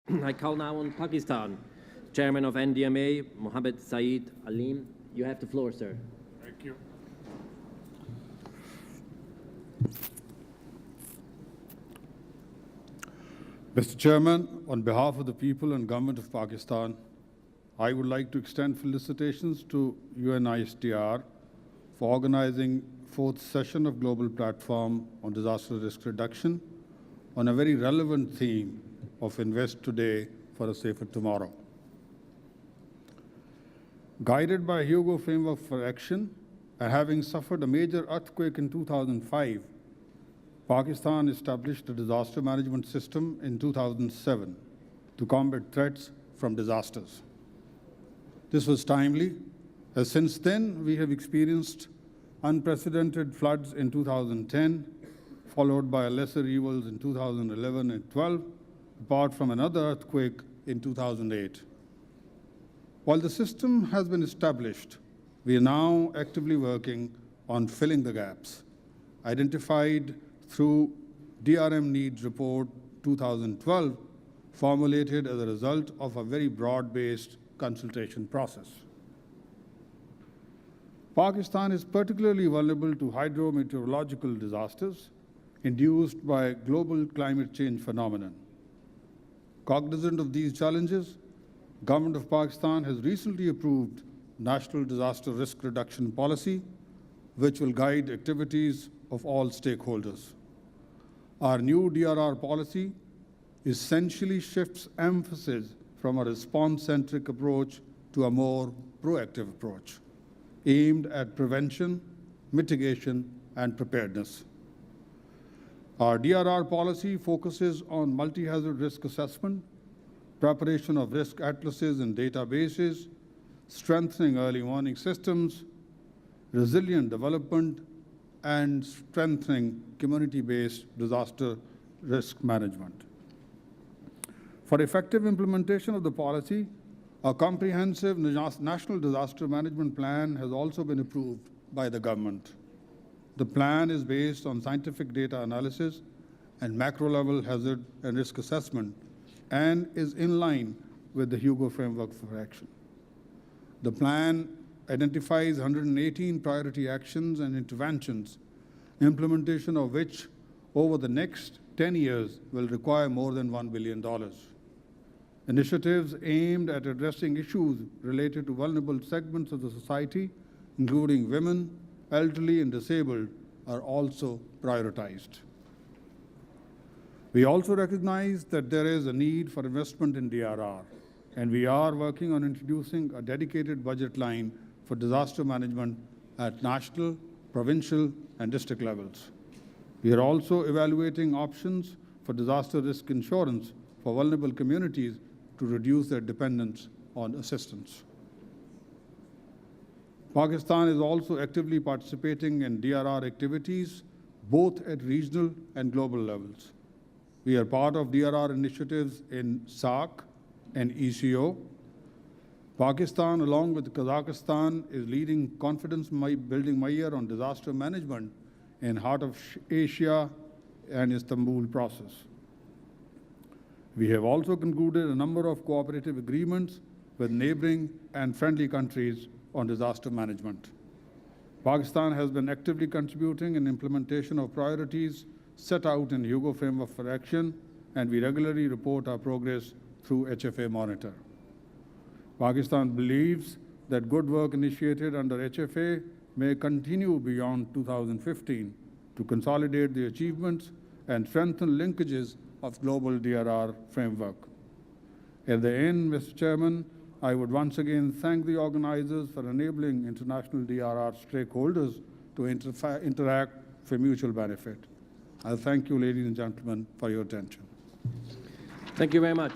I call now on Pakistan. Chairman of NDMA, Mohammed Saeed Aleem. You have the floor, sir. Thank you. Mr. Chairman, on behalf of the people and government of Pakistan, I would like to extend felicitations to UNISDR for organizing 4th session of Global Platform on Disaster Risk Reduction on a very relevant theme of Invest Today for a Safer Tomorrow. Guided by Hugo Framework for Action and having suffered a major earthquake in 2005, Pakistan established a disaster management system in 2007 to combat threats from disasters. This was timely, as since then we have experienced unprecedented floods in 2010, followed by lesser evils in 2011 and 12, apart from another earthquake in 2008. While the system has been established, we are now actively working on filling the gaps identified through DRM Needs Report 2012, formulated as a result of a very broad-based consultation process. Pakistan is particularly vulnerable to hydrometeorological disasters induced by global climate change phenomenon. Cognizant of these challenges, Government of Pakistan has recently approved National Disaster Risk Reduction Policy, which will guide activities of all stakeholders. Our new DRR policy essentially shifts emphasis from a response-centric approach to a more proactive approach, aimed at prevention, mitigation, and preparedness. Our DRR policy focuses on multi-hazard risk assessment, preparation of risk atlases and databases, strengthening early warning systems, resilient development, and strengthening community-based disaster risk management. For effective implementation of the policy, a comprehensive national disaster management plan has also been approved by the government. The plan is based on scientific data analysis and macro-level hazard and risk assessment and is in line with the Hugo Framework for Action. The plan identifies 118 priority actions and interventions, implementation of which over the next 10 years will require more than $1 billion. Initiatives aimed at addressing issues related to vulnerable segments of the society, including women, elderly, and disabled, are also prioritized. We also recognize that there is a need for investment in DRR, and we are working on introducing a dedicated budget line for disaster management at national, provincial, and district levels. We are also evaluating options for disaster risk insurance for vulnerable communities to reduce their dependence on assistance. Pakistan is also actively participating in DRR activities, both at regional and global levels. We are part of DRR initiatives in SAARC and ECO. Pakistan, along with Kazakhstan, is leading confidence-building measure on disaster management in Heart of Asia and Istanbul process. We have also concluded a number of cooperative agreements with neighboring and friendly countries on disaster management. Pakistan has been actively contributing in implementation of priorities set out in Hugo Framework for Action, and we regularly report our progress through HFA Monitor. Pakistan believes that good work initiated under HFA may continue beyond 2015 to consolidate the achievements and strengthen linkages of global DRR framework. At the end, Mr. Chairman, I would once again thank the organizers for enabling international DRR stakeholders to interact for mutual benefit. I thank you, ladies and gentlemen, for your attention. Thank you very much.